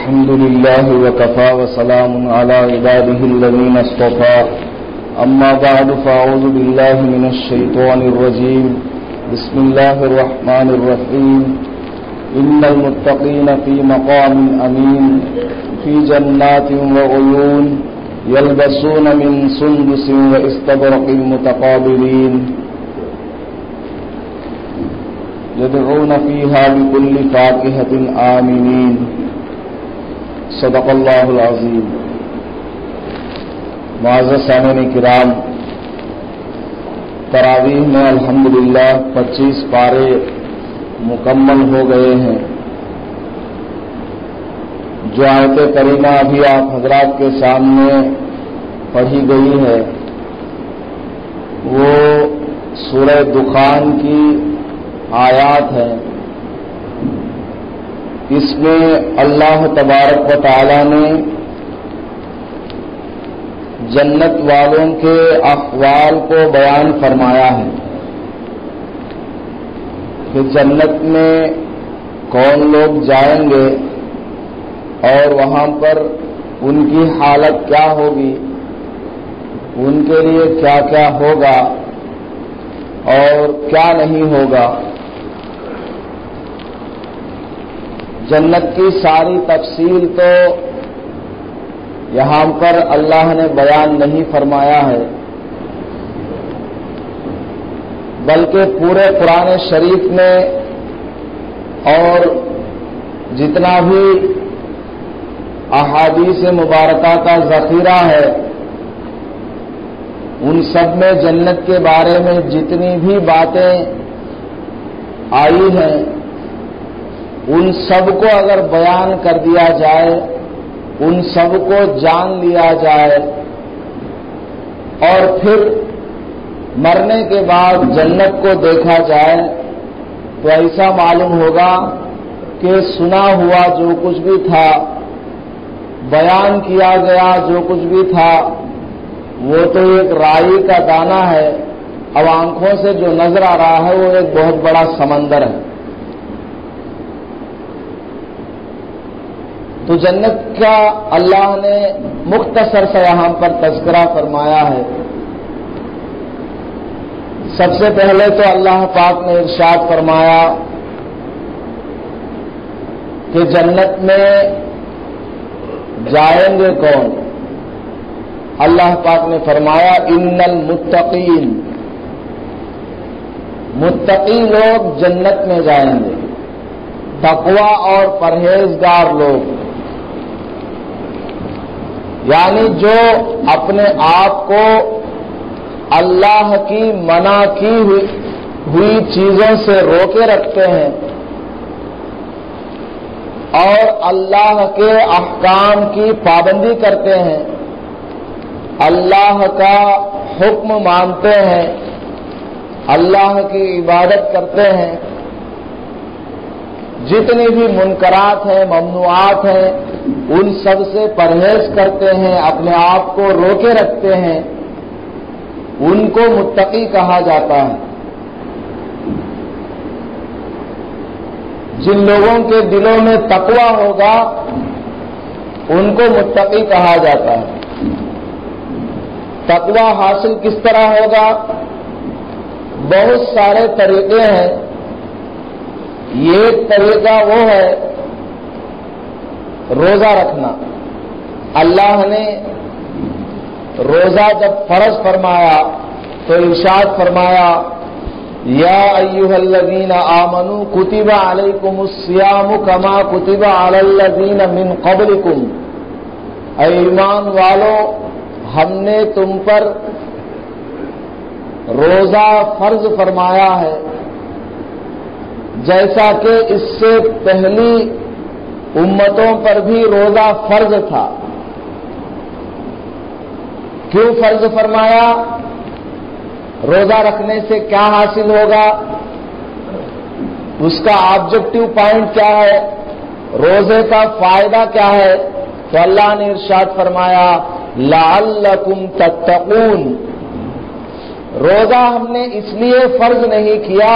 الحمد لله وكفى وسلام على عباده الذين اصطفى أما بعد فأعوذ بالله من الشيطان الرجيم بسم الله الرحمن الرحيم إن المتقين في مقام أمين في جنات وعيون يلبسون من سندس واستبرق متقابلين يدعون فيها بكل فاكهة آمنين صدق اللہ العظیم. معزز سامعین کرام، تراویح میں الحمدللہ 25 پارے مکمل ہو گئے ہیں. جو آیت کریمہ ابھی آپ حضرات کے سامنے پڑھی گئی ہے وہ سورہ دخان کی آیات ہیں. اس میں اللہ تبارک و تعالی نے جنت والوں کے احوال کو بیان فرمایا ہے کہ جنت میں کون لوگ جائیں گے اور وہاں پر ان کی حالت کیا ہوگی، ان کے لیے کیا کیا ہوگا اور کیا نہیں ہوگا. جنت کی ساری تفصیل تو یہاں پر اللہ نے بیان نہیں فرمایا ہے، بلکہ پورے قرآن شریف میں اور جتنا بھی احادیث مبارکہ کا ذخیرہ ہے ان سب میں جنت کے بارے میں جتنی بھی باتیں آئی ہیں ان سب کو اگر بیان کر دیا جائے، ان سب کو جان لیا جائے اور پھر مرنے کے بعد جنت کو دیکھا جائے تو ایسا معلوم ہوگا کہ سنا ہوا جو کچھ بھی تھا، بیان کیا گیا جو کچھ بھی تھا وہ تو ایک رائی کا دانہ ہے. اب آنکھوں سے جو نظر آ رہا ہے وہ ایک بہت بڑا سمندر ہے. تو جنت کا اللہ نے مختصر سے یہاں پر تذکرہ فرمایا ہے. سب سے پہلے تو اللہ پاک نے ارشاد فرمایا کہ جنت میں جائیں گے کون. اللہ پاک نے فرمایا ان المتقین، متقی لوگ جنت میں جائیں گے، تقوی اور پرہیزگار لوگ، یعنی جو اپنے آپ کو اللہ کی منع کی ہوئی چیزوں سے روکے رکھتے ہیں اور اللہ کے احکام کی پابندی کرتے ہیں، اللہ کا حکم مانتے ہیں، اللہ کی عبادت کرتے ہیں، جتنی بھی منکرات ہیں ممنوعات ہیں ان سب سے پرہیز کرتے ہیں، اپنے آپ کو روکے رکھتے ہیں، ان کو متقی کہا جاتا ہے. جن لوگوں کے دلوں میں تقوی ہوگا ان کو متقی کہا جاتا ہے. تقوی حاصل کس طرح ہوگا؟ بہت سارے طریقے ہیں. ایک طریقہ وہ ہے روزہ رکھنا. اللہ نے روزہ جب فرض فرمایا تو ارشاد فرمایا یا ایھا الذین آمنوا کتب علیکم الصیام کما کتب علی الذین من قبلکم، اے ایمان والو ہم نے تم پر روزہ فرض فرمایا ہے جیسا کہ اس سے پہلی امتوں پر بھی روزہ فرض تھا. کیوں فرض فرمایا؟ روزہ رکھنے سے کیا حاصل ہوگا، اس کا آبجیکٹو پوائنٹ کیا ہے، روزے کا فائدہ کیا ہے؟ تو اللہ نے ارشاد فرمایا لعلکم تتقون. روزہ ہم نے اس لیے فرض نہیں کیا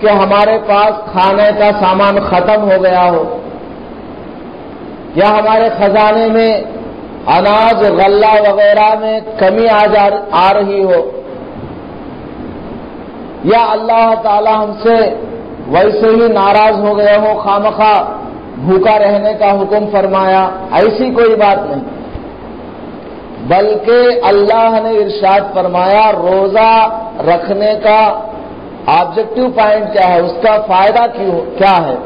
کہ ہمارے پاس کھانے کا سامان ختم ہو گیا ہو، یا ہمارے خزانے میں اناج غلہ وغیرہ میں کمی آ رہی ہو، یا اللہ تعالی ہم سے ویسے ہی ناراض ہو گیا ہو، خامخواہ بھوکا رہنے کا حکم فرمایا، ایسی کوئی بات نہیں، بلکہ اللہ نے ارشاد فرمایا روزہ رکھنے کا آبجیکٹو پوائنٹ کیا ہے، اس کا فائدہ کیا ہے،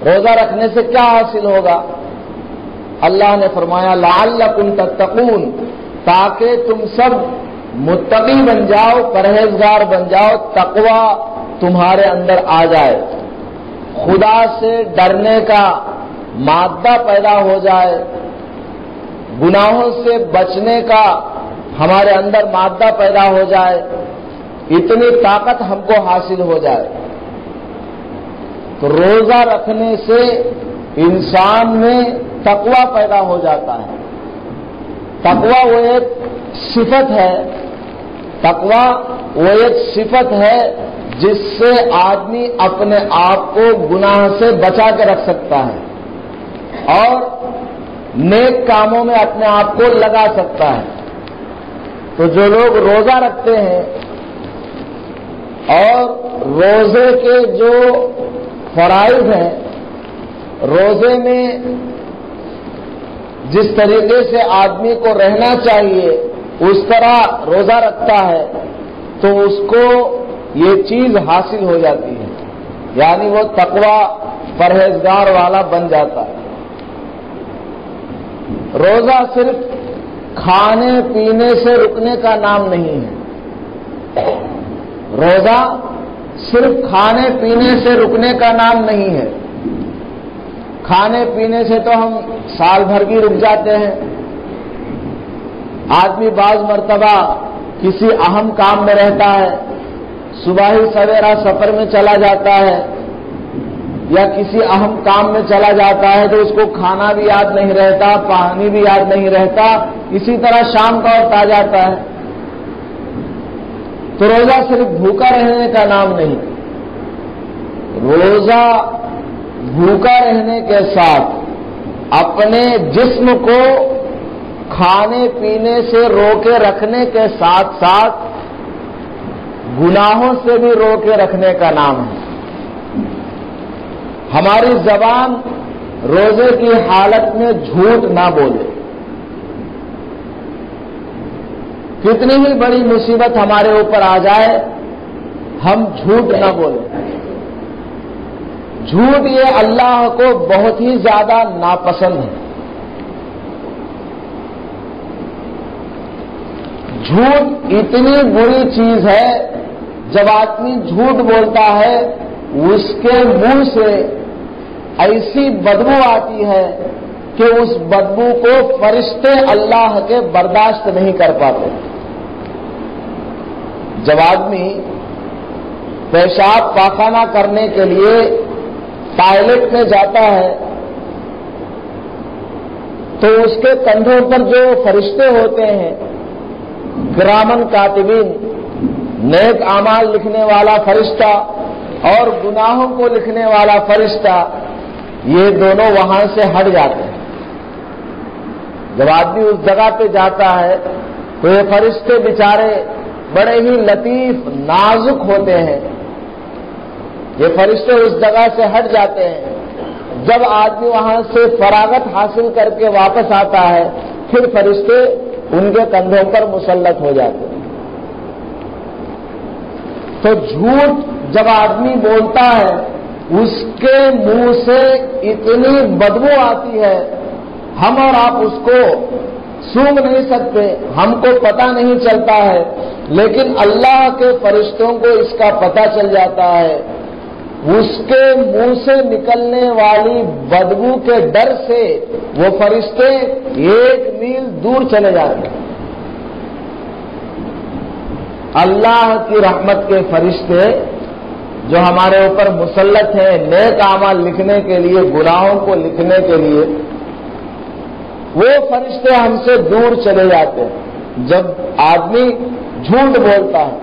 روزہ رکھنے سے کیا حاصل ہوگا؟ اللہ نے فرمایا لعلکم تتقون، تاکہ تم سب متقی بن جاؤ، پرہیزگار بن جاؤ، تقوی تمہارے اندر آ جائے، خدا سے ڈرنے کا مادہ پیدا ہو جائے، گناہوں سے بچنے کا ہمارے اندر مادہ پیدا ہو جائے، اتنی طاقت ہم کو حاصل ہو جائے۔ تو روزہ رکھنے سے انسان میں تقوی پیدا ہو جاتا ہے۔ تقوی وہ ایک صفت ہے، تقوی وہ ایک صفت ہے جس سے آدمی اپنے آپ کو گناہ سے بچا کے رکھ سکتا ہے اور نیک کاموں میں اپنے آپ کو لگا سکتا ہے۔ تو جو لوگ روزہ رکھتے ہیں اور روزے کے جو فرائض ہیں، روزے میں جس طریقے سے آدمی کو رہنا چاہیے اس طرح روزہ رکھتا ہے تو اس کو یہ چیز حاصل ہو جاتی ہے، یعنی وہ تقوی پرہیزگار والا بن جاتا ہے۔ روزہ صرف کھانے پینے سے رکنے کا نام نہیں ہے، روزہ صرف کھانے پینے سے رکنے کا نام نہیں ہے۔ کھانے پینے سے تو ہم سال بھر بھی رک جاتے ہیں۔ آدمی بعض مرتبہ کسی اہم کام میں رہتا ہے، صبح ہی سویرا سفر میں چلا جاتا ہے یا کسی اہم کام میں چلا جاتا ہے تو اس کو کھانا بھی یاد نہیں رہتا، پانی بھی یاد نہیں رہتا، اسی طرح شام کا وقت آ جاتا ہے۔ تو روزہ صرف بھوکا رہنے کا نام نہیں، روزہ بھوکا رہنے کے ساتھ اپنے جسم کو کھانے پینے سے روکے رکھنے کے ساتھ ساتھ گناہوں سے بھی روکے رکھنے کا نام ہے۔ ہماری زبان روزے کی حالت میں جھوٹ نہ بولے۔ کتنی ہی بڑی مصیبت ہمارے اوپر آ جائے ہم جھوٹ نہ بولیں۔ جھوٹ یہ اللہ کو بہت ہی زیادہ ناپسند ہے۔ جھوٹ اتنی بری چیز ہے، جب آدمی جھوٹ بولتا ہے اس کے منہ سے ایسی بدبو آتی ہے کہ اس بدبو کو فرشتے اللہ کے برداشت نہیں کر پاتے۔ جب آدمی پیشاب پاخانہ کرنے کے لیے ٹوائلٹ میں جاتا ہے تو اس کے کندھوں پر جو فرشتے ہوتے ہیں، کرامن کاتبین، نیک اعمال لکھنے والا فرشتہ اور گناہوں کو لکھنے والا فرشتہ، یہ دونوں وہاں سے ہٹ جاتے ہیں۔ جب آدمی اس جگہ پہ جاتا ہے تو یہ فرشتے بیچارے بڑے ہی لطیف نازک ہوتے ہیں، یہ فرشتے اس جگہ سے ہٹ جاتے ہیں۔ جب آدمی وہاں سے فراغت حاصل کر کے واپس آتا ہے پھر فرشتے ان کے کندھوں پر مسلط ہو جاتے ہیں۔ تو جھوٹ جب آدمی بولتا ہے اس کے منہ سے اتنی بدبو آتی ہے، ہم اور آپ اس کو سونگھ نہیں سکتے، ہم کو پتہ نہیں چلتا ہے، لیکن اللہ کے فرشتوں کو اس کا پتہ چل جاتا ہے۔ اس کے منہ سے نکلنے والی بدبو کے ڈر سے وہ فرشتے 1 میل دور چلے جاتے ہیں۔ اللہ کی رحمت کے فرشتے جو ہمارے اوپر مسلط ہیں نیک اعمال لکھنے کے لیے، گناہوں کو لکھنے کے لیے، وہ فرشتے ہم سے دور چلے جاتے ہیں۔ جب آدمی جھوٹ بولتا ہے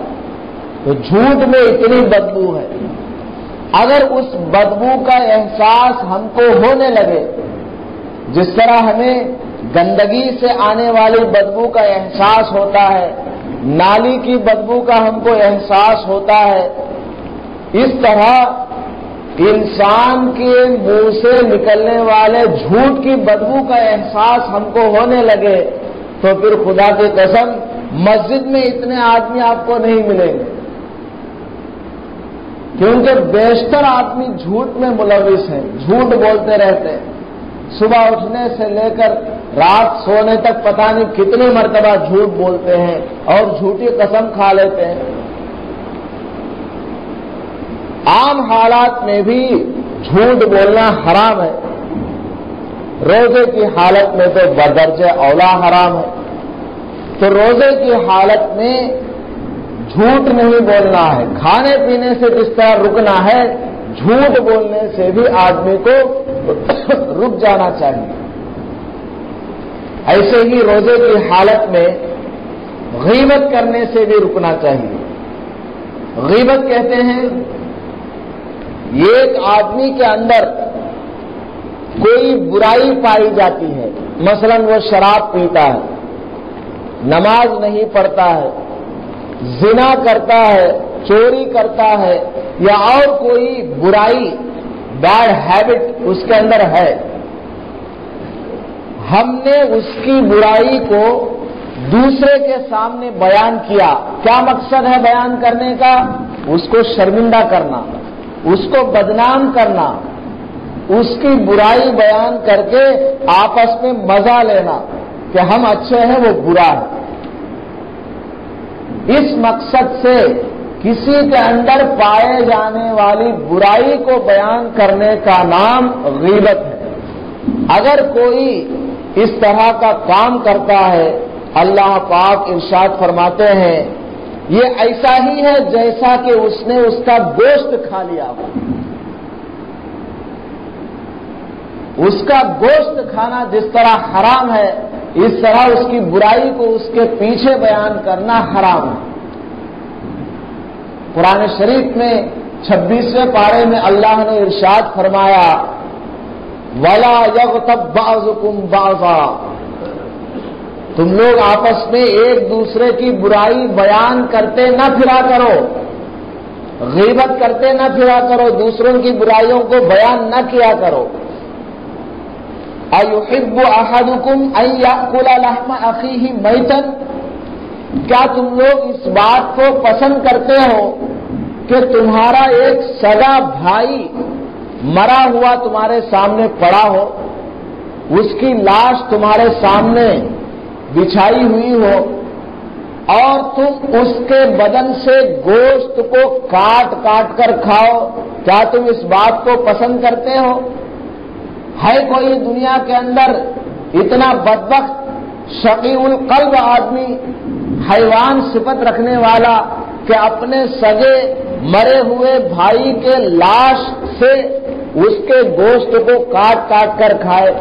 تو جھوٹ میں اتنی بدبو ہے، اگر اس بدبو کا احساس ہم کو ہونے لگے جس طرح ہمیں گندگی سے آنے والی بدبو کا احساس ہوتا ہے، نالی کی بدبو کا ہم کو احساس ہوتا ہے، اس طرح انسان کے منہ سے نکلنے والے جھوٹ کی بدبو کا احساس ہم کو ہونے لگے تو پھر خدا کی قسم مسجد میں اتنے آدمی آپ کو نہیں ملیں گے، کیونکہ بیشتر آدمی جھوٹ میں ملوث ہیں، جھوٹ بولتے رہتے ہیں، صبح اٹھنے سے لے کر رات سونے تک پتہ نہیں کتنی مرتبہ جھوٹ بولتے ہیں اور جھوٹی قسم کھا لیتے ہیں۔ عام حالات میں بھی جھوٹ بولنا حرام ہے، روزے کی حالت میں تو بدرجہ اولا حرام ہے، تو روزے کی حالت میں جھوٹ نہیں بولنا ہے، کھانے پینے سے جس طرح رکنا ہے جھوٹ بولنے سے بھی آدمی کو رک جانا چاہیے۔ ایسے ہی روزے کی حالت میں غیبت کرنے سے بھی رکنا چاہیے۔ غیبت کہتے ہیں ایک آدمی کے اندر کوئی برائی پائی جاتی ہے، مثلا وہ شراب پیتا ہے، نماز نہیں پڑھتا ہے، زنا کرتا ہے، چوری کرتا ہے یا اور کوئی برائی بیڈ ہیبٹ اس کے اندر ہے، ہم نے اس کی برائی کو دوسرے کے سامنے بیان کیا، کیا مقصد ہے بیان کرنے کا؟ اس کو شرمندہ کرنا، اس کو بدنام کرنا، اس کی برائی بیان کر کے آپس میں مزہ لینا کہ ہم اچھے ہیں وہ برا ہے۔ اس مقصد سے کسی کے اندر پائے جانے والی برائی کو بیان کرنے کا نام غیبت ہے۔ اگر کوئی اس طرح کا کام کرتا ہے، اللہ پاک ارشاد فرماتے ہیں یہ ایسا ہی ہے جیسا کہ اس نے اس کا گوشت کھا لیا ہو۔ اس کا گوشت کھانا جس طرح حرام ہے، اس طرح اس کی برائی کو اس کے پیچھے بیان کرنا حرام ہے۔ قرآن شریف میں 26ویں پارے میں اللہ نے ارشاد فرمایا وَلَا يَغْتَبْ بَعْضُكُمْ بَعْضًا، تم لوگ آپس میں ایک دوسرے کی برائی بیان کرتے نہ پھرا کرو، غیبت کرتے نہ پھرا کرو، دوسروں کی برائیوں کو بیان نہ کیا کرو۔ أَيُحِبُّ أَحَدُكُمْ أَن يَأْكُلَ لَحْمَ أَخِيهِ مَيْتًا، کیا تم لوگ اس بات کو پسند کرتے ہو کہ تمہارا ایک سگا بھائی مرا ہوا تمہارے سامنے پڑا ہو، اس کی لاش تمہارے سامنے بچھائی ہوئی ہو اور تم اس کے بدن سے گوشت کو کاٹ کاٹ کر کھاؤ، کیا تم اس بات کو پسند کرتے ہو؟ ہے کوئی دنیا کے اندر اتنا بدبخت شقی القلب آدمی، حیوان صفت رکھنے والا کہ اپنے سگے مرے ہوئے بھائی کے لاش سے اس کے گوشت کو کاٹ کاٹ کر کھائے؟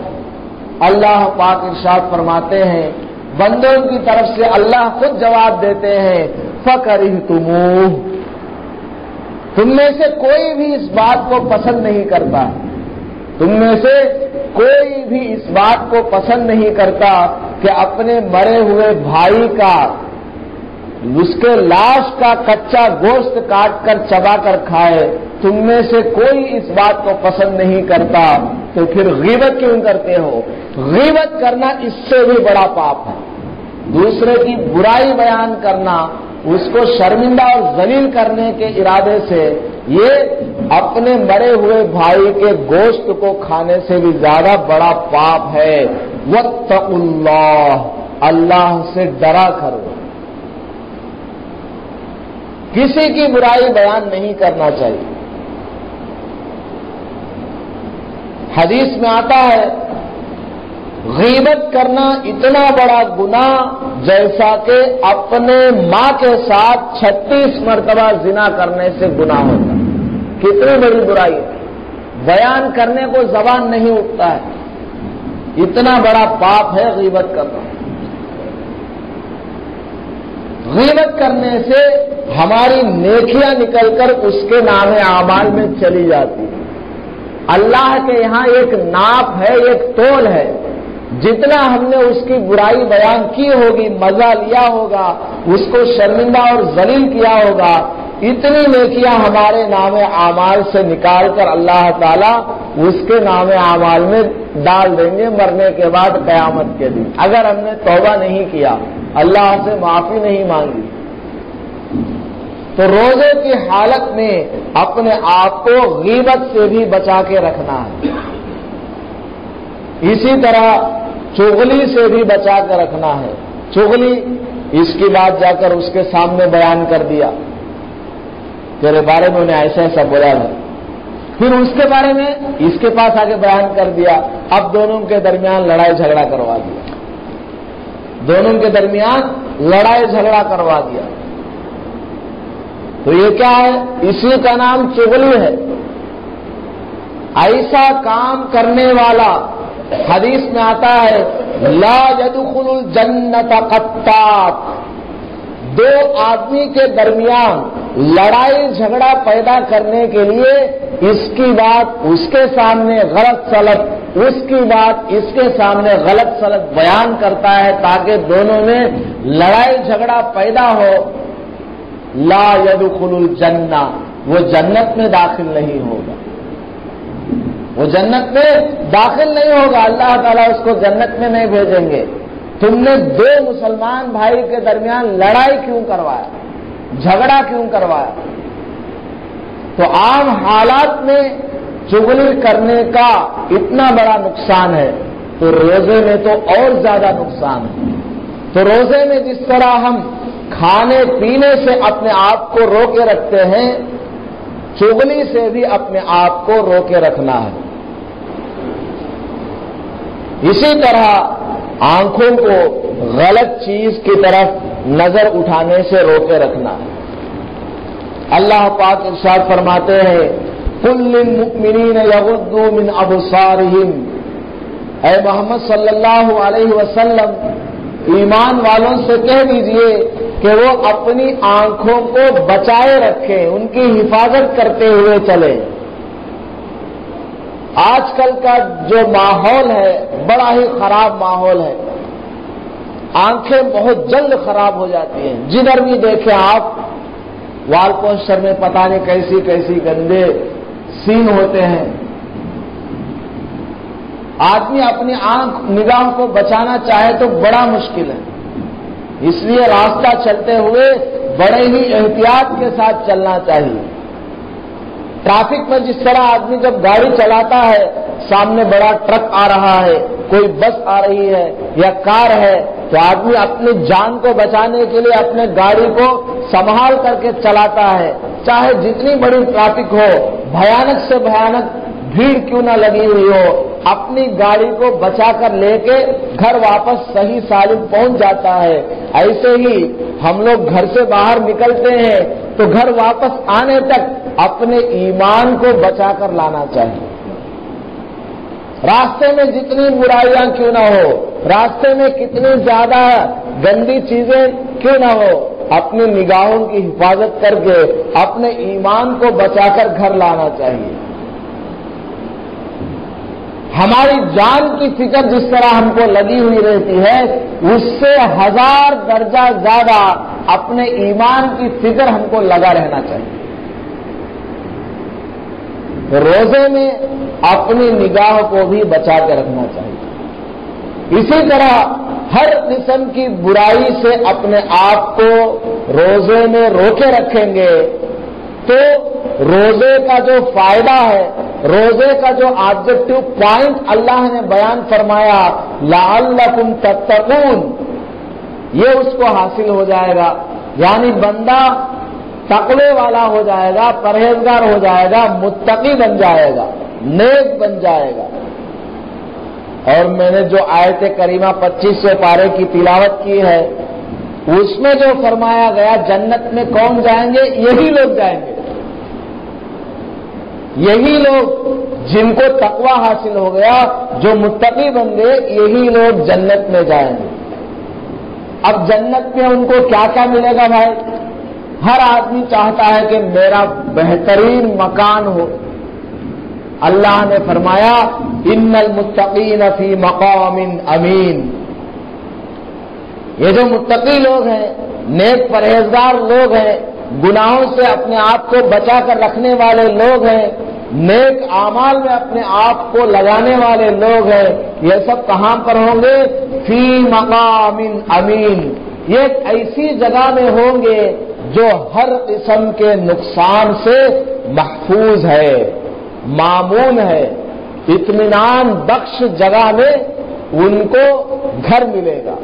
اللہ پاک ارشاد فرماتے ہیں بندوں کی طرف سے اللہ خود جواب دیتے ہیں فَكَرِهْتُمُوهُ، تم میں سے کوئی بھی اس بات کو پسند نہیں کرتا، تم میں سے کوئی بھی اس بات کو پسند نہیں کرتا کہ اپنے مرے ہوئے بھائی کا، اس کے لاش کا کچا گوشت کاٹ کر چبا کر کھائے، تم میں سے کوئی اس بات کو پسند نہیں کرتا، تو پھر غیبت کیوں کرتے ہو؟ غیبت کرنا اس سے بھی بڑا پاپ ہے، دوسرے کی برائی بیان کرنا، اس کو شرمندہ اور ذلیل کرنے کے ارادے سے، یہ اپنے مرے ہوئے بھائی کے گوشت کو کھانے سے بھی زیادہ بڑا پاپ ہے۔ وَاتَّقُوا اللَّهَ، اللہ سے ڈرا کرو، کسی کی برائی بیان نہیں کرنا چاہیے۔ حدیث میں آتا ہے غیبت کرنا اتنا بڑا گناہ جیسا کہ اپنے ماں کے ساتھ 36 مرتبہ زنا کرنے سے گناہ ہوتا ہے۔ کتنی بڑی برائی ہے، بیان کرنے کو زبان نہیں اٹھتا ہے، اتنا بڑا پاپ ہے غیبت کرنا۔ غیبت کرنے سے ہماری نیکیاں نکل کر اس کے نام اعمال میں چلی جاتی ہیں۔ اللہ کے یہاں ایک ناپ ہے، ایک تول ہے، جتنا ہم نے اس کی برائی بیان کی ہوگی، مزہ لیا ہوگا، اس کو شرمندہ اور ذلیل کیا ہوگا، اتنی نیکیاں ہمارے نام اعمال سے نکال کر اللہ تعالیٰ اس کے نام اعمال میں ڈال دیں گے مرنے کے بعد قیامت کے دن، اگر ہم نے توبہ نہیں کیا، اللہ سے معافی نہیں مانگی۔ تو روزے کی حالت میں اپنے آپ کو غیبت سے بھی بچا کے رکھنا ہے، اسی طرح چغلی سے بھی بچا کے رکھنا ہے۔ چغلی، اس کی بات جا کر اس کے سامنے بیان کر دیا، تیرے بارے میں انہیں ایسا ایسا بولا ہے، پھر اس کے بارے میں اس کے پاس آگے بیان کر دیا، اب دونوں کے درمیان لڑائی جھگڑا کروا دیا، دونوں کے درمیان لڑائی جھگڑا کروا دیا۔ تو یہ کیا ہے؟ اسی کا نام چغلی ہے۔ ایسا کام کرنے والا، حدیث میں آتا ہے لا يدخل الجنت قطات، دو آدمی کے درمیان لڑائی جھگڑا پیدا کرنے کے لیے اس کی بات اس کے سامنے غلط سلط، اس کی بات اس کے سامنے غلط سلط بیان کرتا ہے تاکہ دونوں میں لڑائی جھگڑا پیدا ہو، لا يدخل الجنہ، وہ جنت میں داخل نہیں ہوگا، وہ جنت میں داخل نہیں ہوگا، اللہ تعالیٰ اس کو جنت میں نہیں بھیجیں گے۔ تم نے دو مسلمان بھائی کے درمیان لڑائی کیوں کروایا، جھگڑا کیوں کروایا؟ تو عام حالات میں چغلی کرنے کا اتنا بڑا نقصان ہے، تو روزے میں تو اور زیادہ نقصان ہے۔ تو روزے میں جس طرح ہم کھانے پینے سے اپنے آپ کو روکے رکھتے ہیں، چغلی سے بھی اپنے آپ کو روکے رکھنا ہے۔ اسی طرح آنکھوں کو غلط چیز کی طرف نظر اٹھانے سے روکے رکھنا ہے۔ اللہ پاک ارشاد فرماتے ہیں قل للمؤمنین یغضوا من ابصارہم، اے محمد صلی اللہ علیہ وسلم ایمان والوں سے کہہ دیجئے کہ وہ اپنی آنکھوں کو بچائے رکھیں، ان کی حفاظت کرتے ہوئے چلیں۔ آج کل کا جو ماحول ہے بڑا ہی خراب ماحول ہے، آنکھیں بہت جلد خراب ہو جاتی ہیں، جدھر بھی دیکھیں آپ وال پوسٹر میں پتہ نہیں کیسی کیسی گندے سین ہوتے ہیں۔ آدمی اپنی آنکھ نگاہ کو بچانا چاہے تو بڑا مشکل ہے، اس لیے راستہ چلتے ہوئے بڑے ہی احتیاط کے ساتھ چلنا چاہیے۔ ٹریفک میں جس طرح آدمی جب گاڑی چلاتا ہے، سامنے بڑا ٹرک آ رہا ہے، کوئی بس آ رہی ہے یا کار ہے، تو آدمی اپنی جان کو بچانے کے لیے اپنے گاڑی کو سنبھال کر کے چلاتا ہے، چاہے جتنی بڑی ٹریفک ہو، بھیانک سے بھیانک بھیڑ کیوں نہ لگی ہوئی ہو، اپنی گاڑی کو بچا کر لے کے گھر واپس صحیح سالم پہنچ جاتا ہے۔ ایسے ہی ہم لوگ گھر سے باہر نکلتے ہیں تو گھر واپس آنے تک اپنے ایمان کو بچا کر لانا چاہیے۔ راستے میں جتنی برائیاں کیوں نہ ہو، راستے میں کتنی زیادہ گندی چیزیں کیوں نہ ہو، اپنی نگاہوں کی حفاظت کر کے اپنے ایمان کو بچا کر گھر لانا چاہیے۔ ہماری جان کی فکر جس طرح ہم کو لگی ہوئی رہتی ہے، اس سے 1000 درجہ زیادہ اپنے ایمان کی فکر ہم کو لگا رہنا چاہیے۔ روزے میں اپنی نگاہ کو بھی بچا کے رکھنا چاہیے۔ اسی طرح ہر قسم کی برائی سے اپنے آپ کو روزے میں روکے رکھیں گے تو روزے کا جو فائدہ ہے، روزے کا جو آبجیکٹو پوائنٹ اللہ نے بیان فرمایا لعلکم تتقون، یہ اس کو حاصل ہو جائے گا، یعنی بندہ تقوی والا ہو جائے گا، پرہیزگار ہو جائے گا، متقی بن جائے گا، نیک بن جائے گا۔ اور میں نے جو آیت کریمہ 25 پارے کی تلاوت کی ہے، اس میں جو فرمایا گیا جنت میں کون جائیں گے؟ یہی لوگ جائیں گے، یہی لوگ جن کو تقوی حاصل ہو گیا، جو متقی بن گئے، یہی لوگ جنت میں جائیں گے۔ اب جنت میں ان کو کیا کیا ملے گا بھائی؟ ہر آدمی چاہتا ہے کہ میرا بہترین مکان ہو، اللہ نے فرمایا ان المتقین فی مقام امین. یہ جو متقی لوگ ہیں، نیک پرہیزگار لوگ ہیں، گناہوں سے اپنے آپ کو بچا کر رکھنے والے لوگ ہیں، نیک اعمال میں اپنے آپ کو لگانے والے لوگ ہیں، یہ سب کہاں پر ہوں گے؟ فی مقام امین. یہ ایک ایسی جگہ میں ہوں گے جو ہر قسم کے نقصان سے محفوظ ہے، مامون ہے، اطمینان بخش جگہ میں ان کو گھر ملے گا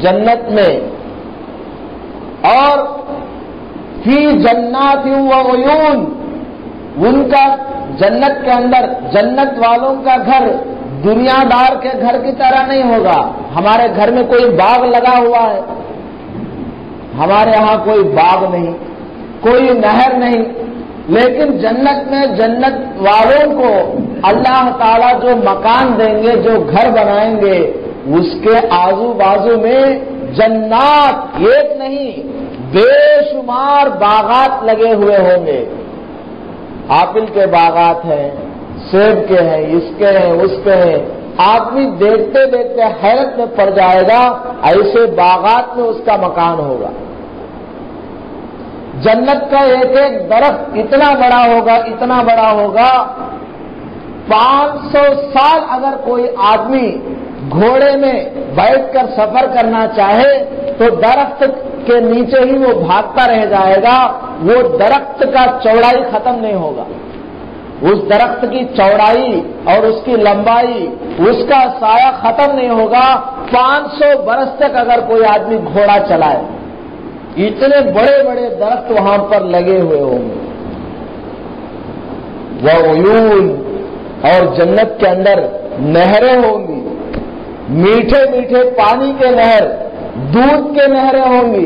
جنت میں. اور فی جنات و عیون، ان کا جنت کے اندر، جنت والوں کا گھر دنیا دار کے گھر کی طرح نہیں ہوگا. ہمارے گھر میں کوئی باغ لگا ہوا ہے، ہمارے ہاں کوئی باغ نہیں، کوئی نہر نہیں، لیکن جنت میں جنت والوں کو اللہ تعالیٰ جو مکان دیں گے، جو گھر بنائیں گے، اس کے آزو بازو میں جنات ایک نہیں بے شمار باغات لگے ہوئے ہوں گے. ایپل کے باغات ہیں، سیب کے ہیں، اس کے ہیں، اس کے ہیں. آدمی دیکھتے دیکھتے حیرت میں پڑ جائے گا، ایسے باغات میں اس کا مکان ہوگا. جنت کا ایک ایک درخت اتنا بڑا ہوگا، اتنا بڑا ہوگا، 500 سال اگر کوئی آدمی گھوڑے میں بیٹھ کر سفر کرنا چاہے تو درخت کے نیچے ہی وہ بھاگتا رہ جائے گا. وہ درخت کا چوڑائی ختم نہیں ہوگا، اس درخت کی چوڑائی اور اس کی لمبائی، اس کا سایہ ختم نہیں ہوگا. 500 برس تک اگر کوئی آدمی گھوڑا چلائے، اتنے بڑے بڑے درخت وہاں پر لگے ہوئے ہوں گے. وعیون، اور جنت کے اندر نہریں ہوں گی، میٹھے میٹھے پانی کے نہر، دودھ کے نہریں ہوں گی،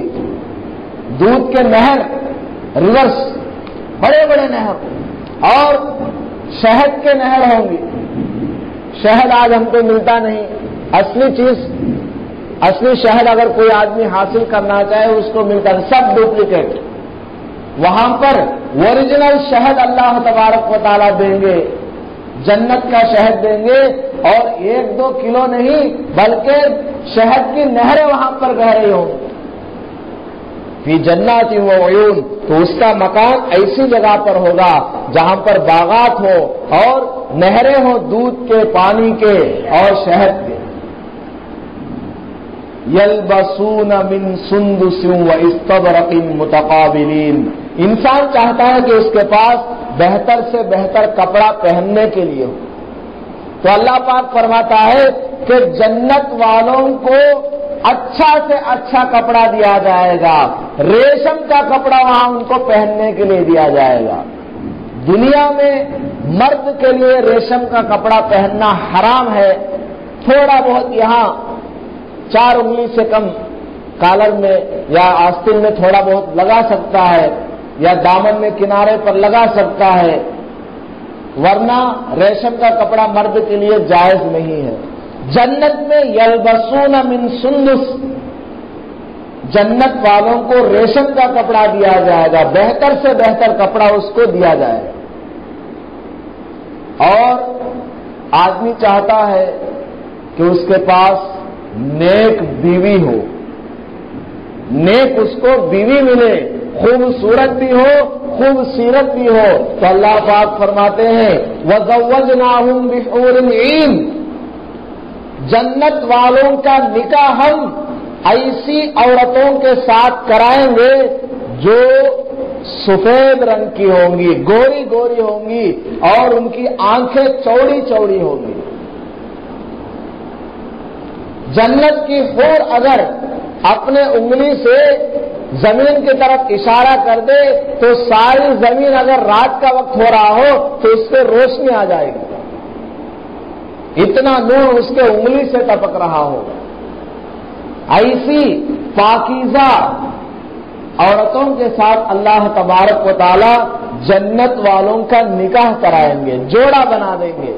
دودھ کے نہر، ریورس، بڑے بڑے نہر، اور شہد کے نہر ہوں گی. شہد آج ہم کو ملتا نہیں، اصلی چیز، اصلی شہد اگر کوئی آدمی حاصل کرنا چاہے اس کو ملتا ہے، سب ڈپلیکیٹ. وہاں پر اوریجنل شہد اللہ تبارک و تعالیٰ دیں گے، جنت کا شہد دیں گے، اور 1-2 کلو نہیں بلکہ شہد کی نہریں وہاں پر بہ رہی ہوں. فی جنات و عیون، تو اس کا مکان ایسی جگہ پر ہوگا جہاں پر باغات ہو اور نہریں ہوں، دودھ کے، پانی کے اور شہد کے. یلبسون من سندس و استبرق متقابلین. انسان چاہتا ہے کہ اس کے پاس بہتر سے بہتر کپڑا پہننے کے لیے ہو، تو اللہ پاک فرماتا ہے کہ جنت والوں کو اچھا سے اچھا کپڑا دیا جائے گا، ریشم کا کپڑا وہاں ان کو پہننے کے لیے دیا جائے گا. دنیا میں مرد کے لیے ریشم کا کپڑا پہننا حرام ہے. تھوڑا بہت یہاں 4 انگلی سے کم کالر میں یا آستین میں تھوڑا بہت لگا سکتا ہے، یا دامن میں کنارے پر لگا سکتا ہے، ورنہ ریشم کا کپڑا مرد کے لیے جائز نہیں ہے. جنت میں یلبسون من سندس، جنت والوں کو ریشم کا کپڑا دیا جائے گا، بہتر سے بہتر کپڑا اس کو دیا جائے گا. اور آدمی چاہتا ہے کہ اس کے پاس نیک بیوی ہو، نیک اس کو بیوی ملے، خوبصورت بھی ہو، خوبصورت بھی ہو. تو اللہ پاک فرماتے ہیں وَزَوَّجْنَاهُمْ بِحُورٍ عِينٍ، جنت والوں کا نکاح ہم ایسی عورتوں کے ساتھ کرائیں گے جو سفید رنگ کی ہوں گی، گوری گوری ہوں گی، اور ان کی آنکھیں چوڑی چوڑی ہوں گی. جنت کی حور اگر اپنے انگلی سے زمین کی طرف اشارہ کر دے تو ساری زمین اگر رات کا وقت ہو رہا ہو تو اس سے روشنی آ جائے گی، اتنا نور اس کے انگلی سے ٹپک رہا ہوگا. ایسی پاکیزہ عورتوں کے ساتھ اللہ تبارک و تعالی جنت والوں کا نکاح کرائیں گے، جوڑا بنا دیں گے.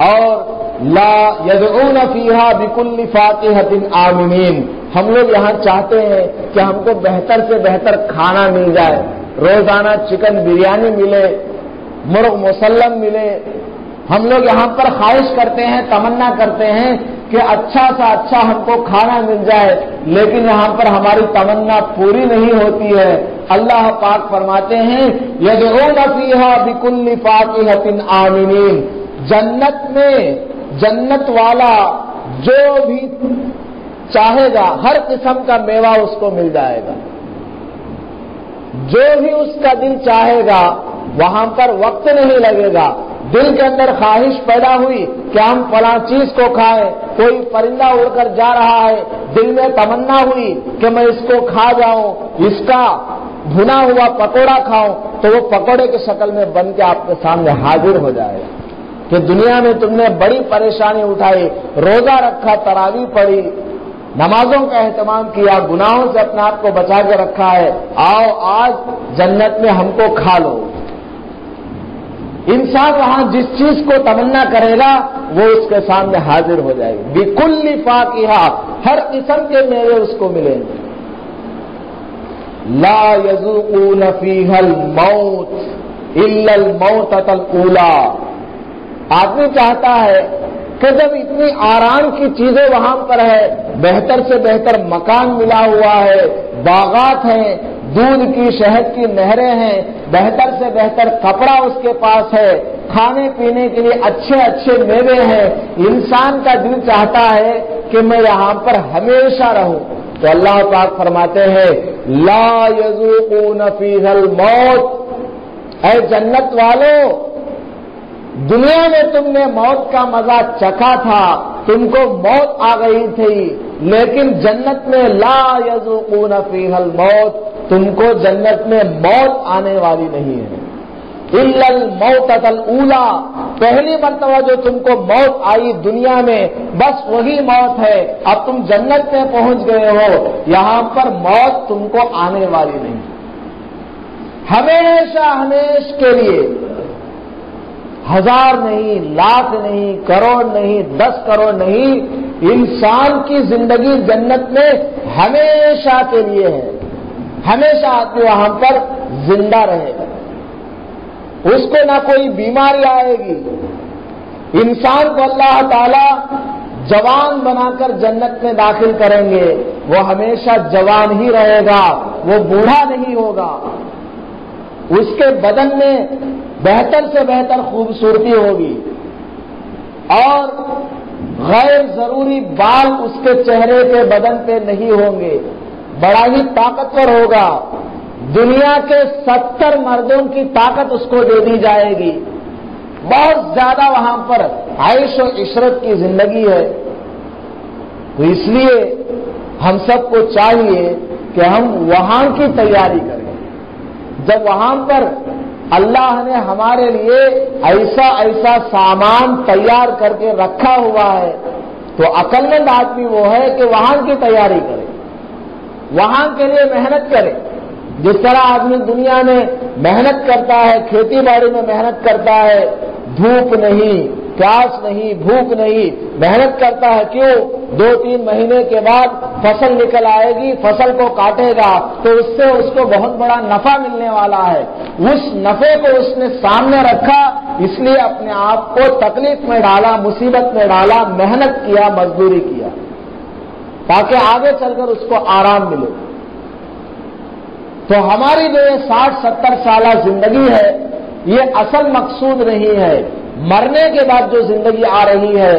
اور لا یدعون فیہا بکل فاکہۃ آمنین. ہم لوگ یہاں چاہتے ہیں کہ ہم کو بہتر سے بہتر کھانا مل جائے، روزانہ چکن بریانی ملے، مرغ مسلم ملے. ہم لوگ یہاں پر خواہش کرتے ہیں, تمنا کرتے ہیں کہ اچھا سا اچھا ہم کو کھانا مل جائے, لیکن یہاں پر ہماری تمنا پوری نہیں ہوتی ہے. اللہ پاک فرماتے ہیں یدعون فیہا بکل فاکہۃ آمنین, جنت میں جنت والا جو بھی چاہے گا ہر قسم کا میوہ اس کو مل جائے گا. جو بھی اس کا دل چاہے گا وہاں پر وقت نہیں لگے گا. دل کے اندر خواہش پیدا ہوئی کہ ہم فلاں چیز کو کھائیں, کوئی پرندہ اڑ کر جا رہا ہے, دل میں تمنا ہوئی کہ میں اس کو کھا جاؤں, اس کا بھنا ہوا پکوڑا کھاؤں, تو وہ پکوڑے کی شکل میں بن کے آپ کے سامنے حاضر ہو جائے گا کہ دنیا میں تم نے بڑی پریشانی اٹھائی, روزہ رکھا, تراویح پڑھی, نمازوں کا اہتمام کیا, گناہوں سے اپنے آپ کو بچا کے رکھا ہے, آؤ آج جنت میں ہم کو کھا لو. انسان وہاں جس چیز کو تمنا کرے گا وہ اس کے سامنے حاضر ہو جائے گی. بکل فاکہہ, ہر قسم کے میوے اس کو ملیں گے. لا یذوقون فیہا الموت الا الموتۃ الاولی. آدمی چاہتا ہے کہ جب اتنی آرام کی چیزیں وہاں پر ہے, بہتر سے بہتر مکان ملا ہوا ہے, باغات ہیں, دودھ کی شہد کی نہریں ہیں, بہتر سے بہتر کپڑا اس کے پاس ہے, کھانے پینے کے لیے اچھے اچھے میوے ہیں, انسان کا دل چاہتا ہے کہ میں یہاں پر ہمیشہ رہوں. تو اللہ پاک فرماتے ہیں لا یذوقون فیہا الموت, اے جنت والو, دنیا میں تم نے موت کا مزہ چکھا تھا, تم کو موت آ گئی تھی, لیکن جنت میں لا یذوقون فیہا الموت, تم کو جنت میں موت آنے والی نہیں ہے. الا الموتۃ الاولی, پہلی مرتبہ جو تم کو موت آئی دنیا میں بس وہی موت ہے. اب تم جنت میں پہنچ گئے ہو, یہاں پر موت تم کو آنے والی نہیں. ہمیشہ ہمیش کے لیے, 1000 نہیں, لاکھ نہیں, کروڑ نہیں, 10 کروڑ نہیں, انسان کی زندگی جنت میں ہمیشہ کے لیے ہے. ہمیشہ آدمی وہاں پر زندہ رہے گا, اس کو نہ کوئی بیماری آئے گی. انسان کو اللہ تعالی جوان بنا کر جنت میں داخل کریں گے, وہ ہمیشہ جوان ہی رہے گا, وہ بوڑھا نہیں ہوگا. اس کے بدن میں بہتر سے بہتر خوبصورتی ہوگی اور غیر ضروری بال اس کے چہرے کے بدن پہ نہیں ہوں گے. بڑا ہی طاقتور ہوگا. دنیا کے 70 مردوں کی طاقت اس کو دے دی جائے گی. بہت زیادہ وہاں پر عیش و عشرت کی زندگی ہے. تو اس لیے ہم سب کو چاہیے کہ ہم وہاں کی تیاری کریں. جب وہاں پر اللہ نے ہمارے لیے ایسا ایسا سامان تیار کر کے رکھا ہوا ہے تو عقل مند آدمی وہ ہے کہ وہاں کی تیاری کرے, وہاں کے لیے محنت کرے. جس طرح آدمی دنیا میں محنت کرتا ہے, کھیتی باڑی میں محنت کرتا ہے, دھوپ نہیں, پیاس نہیں, بھوک نہیں, محنت کرتا ہے. کیوں؟ 2-3 مہینے کے بعد فصل نکل آئے گی, فصل کو کاٹے گا تو اس سے اس کو بہت بڑا نفع ملنے والا ہے. اس نفع کو اس نے سامنے رکھا, اس لیے اپنے آپ کو تکلیف میں ڈالا, مصیبت میں ڈالا, محنت کیا, مزدوری کیا, تاکہ آگے چل کر اس کو آرام ملے. تو ہماری جو یہ 60-70 سالہ زندگی ہے یہ اصل مقصود نہیں ہے. مرنے کے بعد جو زندگی آ رہی ہے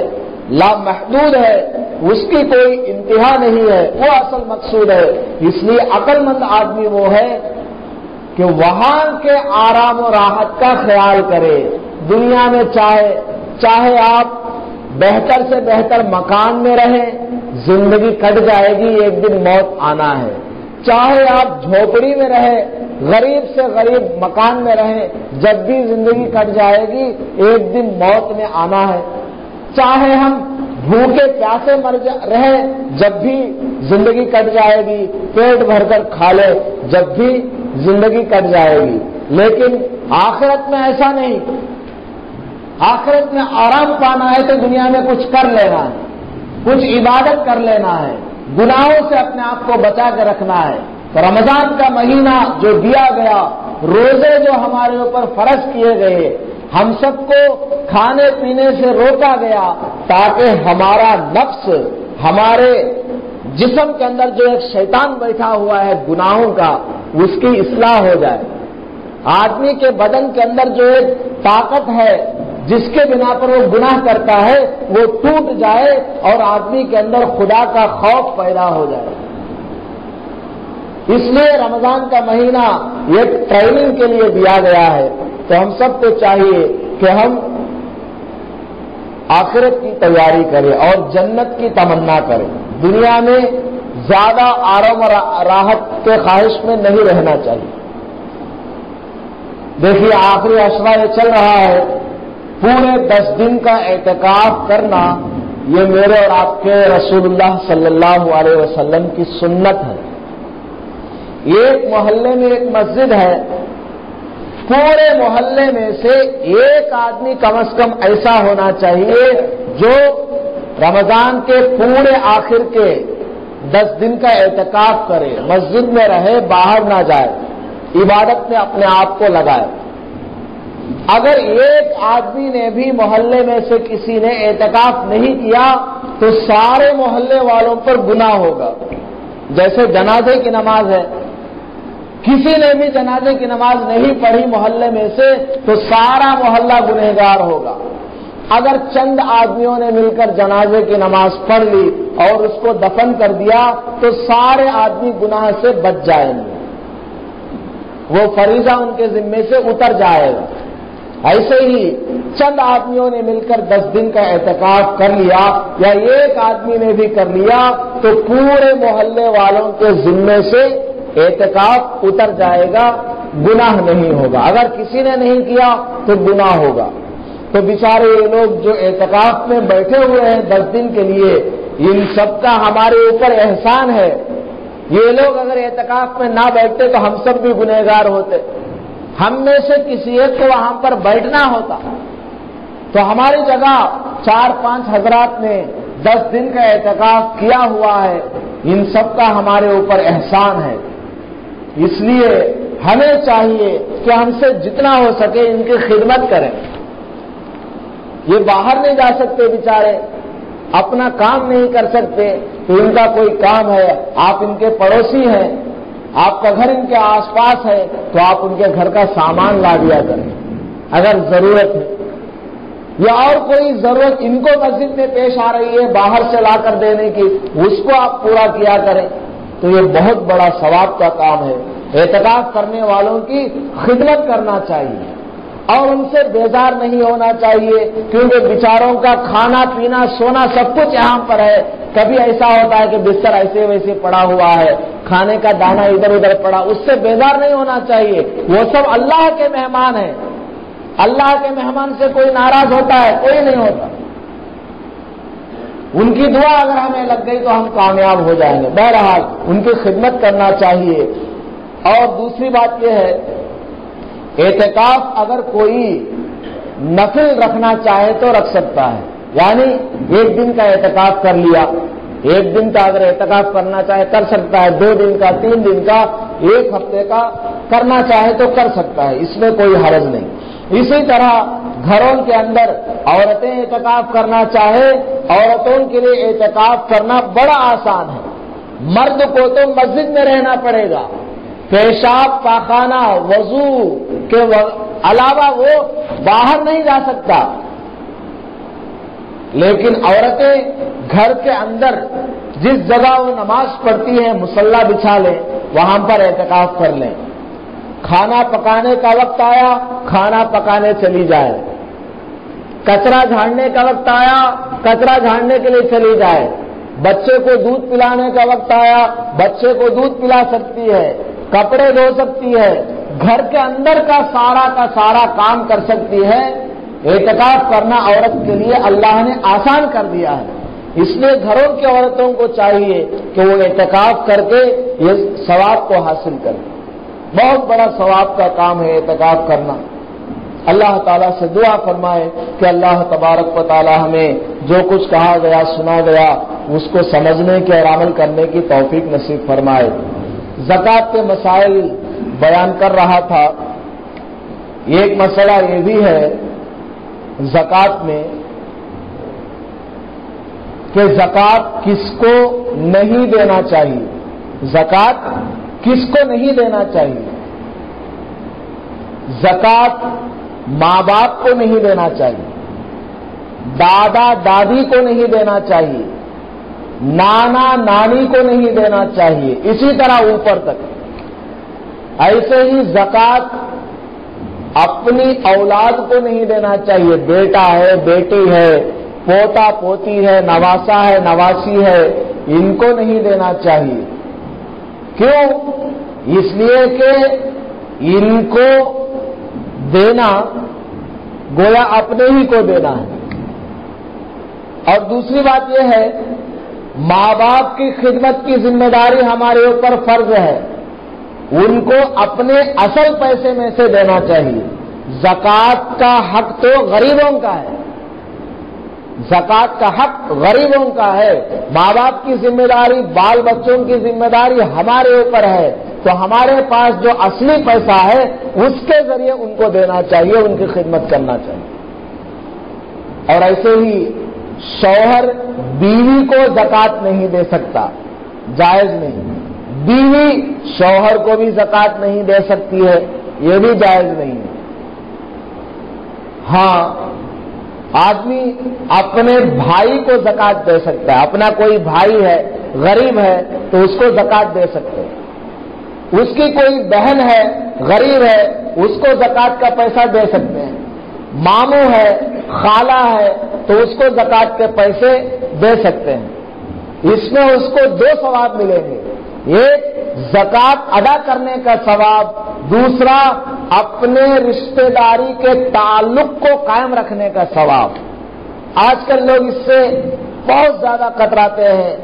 لامحدود ہے, اس کی کوئی انتہا نہیں ہے, وہ اصل مقصود ہے. اس لیے عقل مند آدمی وہ ہے کہ وہاں کے آرام و راحت کا خیال کرے. دنیا میں چاہے آپ بہتر سے بہتر مکان میں رہیں, زندگی کٹ جائے گی, ایک دن موت آنا ہے. چاہے آپ جھوپڑی میں رہیں, غریب سے غریب مکان میں رہیں, جب بھی زندگی کٹ جائے گی ایک دن موت میں آنا ہے. چاہے ہم بھوکے پیاسے رہیں, جب بھی زندگی کٹ جائے گی, پیٹ بھر کر کھا لے, جب بھی زندگی کٹ جائے گی. لیکن آخرت میں ایسا نہیں. آخرت میں آرام پانا ہے تو دنیا میں کچھ کر لینا ہے, کچھ عبادت کر لینا ہے, گناہوں سے اپنے آپ کو بچا کے رکھنا ہے. رمضان کا مہینہ جو دیا گیا، روزے جو ہمارے اوپر فرض کیے گئے، ہم سب کو کھانے پینے سے روکا گیا تاکہ ہمارا نفس، ہمارے جسم کے اندر جو ایک شیطان بیٹھا ہوا ہے گناہوں کا، اس کی اصلاح ہو جائے۔ آدمی کے بدن کے اندر جو ایک طاقت ہے جس کے بنا پر وہ گناہ کرتا ہے، وہ ٹوٹ جائے اور آدمی کے اندر خدا کا خوف پیدا ہو جائے۔ اس لیے رمضان کا مہینہ یہ ٹریننگ کے لیے دیا گیا ہے۔ تو ہم سب کو چاہیے کہ ہم آخرت کی تیاری کریں اور جنت کی تمنا کریں۔ دنیا میں زیادہ آرام اور راحت کے خواہش میں نہیں رہنا چاہیے۔ دیکھیے آخری عشرہ یہ چل رہا ہے، پورے 10 دن کا اعتکاف کرنا یہ میرے اور آپ کے رسول اللہ صلی اللہ علیہ وسلم کی سنت ہے۔ ایک محلے میں ایک مسجد ہے، پورے محلے میں سے ایک آدمی کم از کم ایسا ہونا چاہیے جو رمضان کے پورے آخر کے 10 دن کا اعتکاف کرے، مسجد میں رہے، باہر نہ جائے، عبادت میں اپنے آپ کو لگائے۔ اگر ایک آدمی نے بھی محلے میں سے کسی نے اعتکاف نہیں کیا تو سارے محلے والوں پر گناہ ہوگا۔ جیسے جنازے کی نماز ہے، کسی نے بھی جنازے کی نماز نہیں پڑھی محلے میں سے تو سارا محلہ گنہگار ہوگا۔ اگر چند آدمیوں نے مل کر جنازے کی نماز پڑھ لی اور اس کو دفن کر دیا تو سارے آدمی گناہ سے بچ جائیں گے، وہ فریضہ ان کے ذمے سے اتر جائے گا۔ ایسے ہی چند آدمیوں نے مل کر 10 دن کا اعتکاف کر لیا یا ایک آدمی نے بھی کر لیا تو پورے محلے والوں کے ذمے سے اعتکاف اتر جائے گا، گناہ نہیں ہوگا۔ اگر کسی نے نہیں کیا تو گناہ ہوگا۔ تو بیچارے یہ لوگ جو اعتکاف میں بیٹھے ہوئے ہیں 10 دن کے لیے، ان سب کا ہمارے اوپر احسان ہے۔ یہ لوگ اگر اعتکاف میں نہ بیٹھتے تو ہم سب بھی گنہگار ہوتے، ہم میں سے کسی ایک کو وہاں پر بیٹھنا ہوتا۔ تو ہماری جگہ 4-5 حضرات نے 10 دن کا اعتکاف کیا ہوا ہے، ان سب کا ہمارے اوپر احسان ہے۔ اس لیے ہمیں چاہیے کہ ہم سے جتنا ہو سکے ان کی خدمت کریں۔ یہ باہر نہیں جا سکتے بیچارے، اپنا کام نہیں کر سکتے تو ان کا کوئی کام ہے، آپ ان کے پڑوسی ہیں، آپ کا گھر ان کے آس پاس ہے تو آپ ان کے گھر کا سامان لا دیا کریں اگر ضرورت ہے، یا اور کوئی ضرورت ان کو مسجد میں پیش آ رہی ہے باہر سے لا کر دینے کی، اس کو آپ پورا کیا کریں۔ تو یہ بہت بڑا ثواب کا کام ہے۔ اعتکاف کرنے والوں کی خدمت کرنا چاہیے اور ان سے بیزار نہیں ہونا چاہیے، کیونکہ بیچاروں کا کھانا پینا سونا سب کچھ یہاں پر ہے۔ کبھی ایسا ہوتا ہے کہ بستر ایسے ویسے پڑا ہوا ہے، کھانے کا دانہ ادھر ادھر پڑا، اس سے بیزار نہیں ہونا چاہیے۔ وہ سب اللہ کے مہمان ہیں، اللہ کے مہمان سے کوئی ناراض ہوتا ہے؟ کوئی نہیں ہوتا۔ ان کی دعا اگر ہمیں لگ گئی تو ہم کامیاب ہو جائیں گے۔ بہرحال ان کی خدمت کرنا چاہیے۔ اور دوسری بات یہ ہے، اعتکاف اگر کوئی نفل رکھنا چاہے تو رکھ سکتا ہے، یعنی 1 دن کا اعتکاف کر لیا، 1 دن کا اگر اعتکاف کرنا چاہے کر سکتا ہے، 2 دن کا، 3 دن کا، 1 ہفتے کا کرنا چاہے تو کر سکتا ہے، اس میں کوئی حرج نہیں۔ اسی طرح گھروں کے اندر عورتیں اعتکاف کرنا چاہے، عورتوں کے لیے اعتکاف کرنا بڑا آسان ہے۔ مرد کو تو مسجد میں رہنا پڑے گا، پیشاب پاخانہ وضو کے علاوہ وہ باہر نہیں جا سکتا، لیکن عورتیں گھر کے اندر جس جگہ وہ نماز پڑھتی ہیں مصلی بچھا لیں، وہاں پر اعتکاف کر لیں۔ کھانا پکانے کا وقت آیا، کھانا پکانے چلی جائے، کچرا جھاڑنے کا وقت آیا، کچرا جھاڑنے کے لیے چلی جائے، بچے کو دودھ پلانے کا وقت آیا، بچے کو دودھ پلا سکتی ہے، کپڑے دھو سکتی ہے، گھر کے اندر کا سارا کام کر سکتی ہے۔ اعتکاف کرنا عورت کے لیے اللہ نے آسان کر دیا ہے، اس لیے گھروں کی عورتوں کو چاہیے کہ وہ اعتکاف کر کے یہ ثواب کو حاصل کریں۔ بہت بڑا ثواب کا کام ہے اعتکاف کرنا۔ اللہ تعالیٰ سے دعا فرمائے کہ اللہ تبارک و تعالیٰ ہمیں جو کچھ کہا گیا سنا گیا اس کو سمجھنے کے اور عمل کرنے کی توفیق نصیب فرمائے۔ زکات کے مسائل بیان کر رہا تھا. ایک مسئلہ یہ بھی ہے زکات میں کہ زکات کس کو نہیں دینا چاہیے. زکات کس کو نہیں دینا چاہیے؟ زکات ماں باپ کو نہیں دینا چاہیے، دادا دادی کو نہیں دینا چاہیے، نانا نانی کو نہیں دینا چاہیے، اسی طرح اوپر تک. ایسے ہی زکات اپنی اولاد کو نہیں دینا چاہیے. بیٹا ہے، بیٹی ہے، پوتا پوتی ہے، نواسا ہے، نواسی ہے، ان کو نہیں دینا چاہیے. کیوں؟ اس لیے کہ ان کو دینا گویا اپنے ہی کو دینا ہے. اور دوسری بات یہ ہے ماں باپ کی خدمت کی ذمہ داری ہمارے اوپر فرض ہے، ان کو اپنے اصل پیسے میں سے دینا چاہیے. زکات کا حق تو غریبوں کا ہے، زکات کا حق غریبوں کا ہے. ماں باپ کی ذمہ داری، بال بچوں کی ذمہ داری ہمارے اوپر ہے، تو ہمارے پاس جو اصلی پیسہ ہے اس کے ذریعے ان کو دینا چاہیے، ان کی خدمت کرنا چاہیے. اور ایسے ہی شوہر بیوی کو زکات نہیں دے سکتا، جائز نہیں. بیوی شوہر کو بھی زکات نہیں دے سکتی ہے، یہ بھی جائز نہیں ہے. ہاں، آدمی اپنے بھائی کو زکات دے سکتا ہے. اپنا کوئی بھائی ہے، غریب ہے، تو اس کو زکات دے سکتے ہیں. اس کی کوئی بہن ہے، غریب ہے، اس کو زکات کا پیسہ دے سکتے ہیں. ماموں ہے، خالہ ہے، تو اس کو زکات کے پیسے دے سکتے ہیں. اس میں اس کو دو ثواب ملیں گے، ایک زکات ادا کرنے کا ثواب، دوسرا اپنے رشتہ داری کے تعلق کو قائم رکھنے کا ثواب. آج کل لوگ اس سے بہت زیادہ کتراتے ہیں.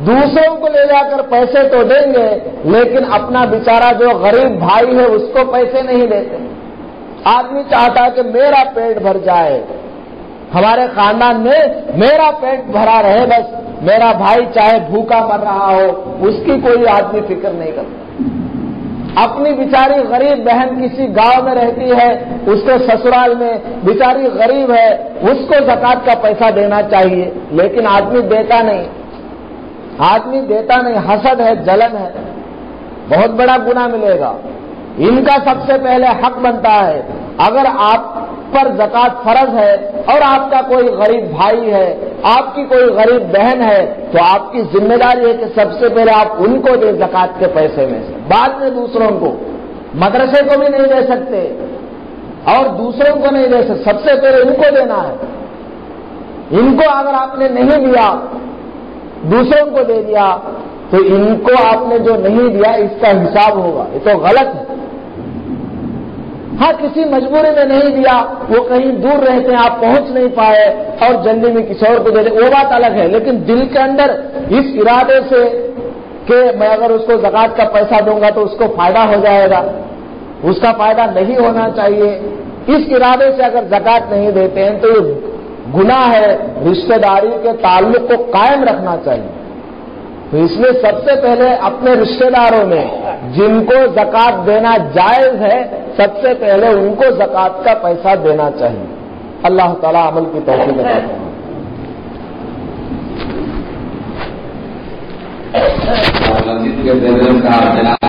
دوسروں کو لے جا کر پیسے تو دیں گے لیکن اپنا بیچارہ جو غریب بھائی ہے اس کو پیسے نہیں دیتے. آدمی چاہتا ہے کہ میرا پیٹ بھر جائے، ہمارے خاندان میں میرا پیٹ بھرا رہے، بس میرا بھائی چاہے بھوکا مر رہا ہو اس کی کوئی آدمی فکر نہیں کرتا. اپنی بیچاری غریب بہن کسی گاؤں میں رہتی ہے، اس کے سسرال میں بیچاری غریب ہے، اس کو زکات کا پیسہ دینا چاہیے، لیکن آدمی دیتا نہیں. آدمی دیتا نہیں، حسد ہے، جلن ہے، بہت بڑا گناہ ملے گا. ان کا سب سے پہلے حق بنتا ہے، اگر آپ پر زکات فرض ہے اور آپ کا کوئی غریب بھائی ہے، آپ کی کوئی غریب بہن ہے، تو آپ کی ذمہ داری ہے کہ سب سے پہلے آپ ان کو دیں زکات کے پیسے میں سے، بعد میں دوسروں کو. مدرسے کو بھی نہیں دے سکتے اور دوسروں کو نہیں دے سکتے، سب سے پہلے ان کو دینا ہے. ان کو اگر آپ نے نہیں دیا، دوسروں کو دے دیا، تو ان کو آپ نے جو نہیں دیا اس کا حساب ہوگا. یہ تو غلط ہے. ہاں، کسی مجبوری میں نہیں دیا، وہ کہیں دور رہتے ہیں، آپ پہنچ نہیں پائے اور جلدی میں کسی اور کو دے دیں، وہ بات الگ ہے. لیکن دل کے اندر اس ارادے سے کہ میں اگر اس کو زکات کا پیسہ دوں گا تو اس کو فائدہ ہو جائے گا، اس کا فائدہ نہیں ہونا چاہیے، اس ارادے سے اگر زکات نہیں دیتے ہیں تو یہ گناہ ہے. رشتہ داری کے تعلق کو قائم رکھنا چاہیے. تو اس لیے سب سے پہلے اپنے رشتہ داروں میں جن کو زکات دینا جائز ہے، سب سے پہلے ان کو زکات کا پیسہ دینا چاہیے. اللہ تعالیٰ عمل کی توفیق عطا فرمائے.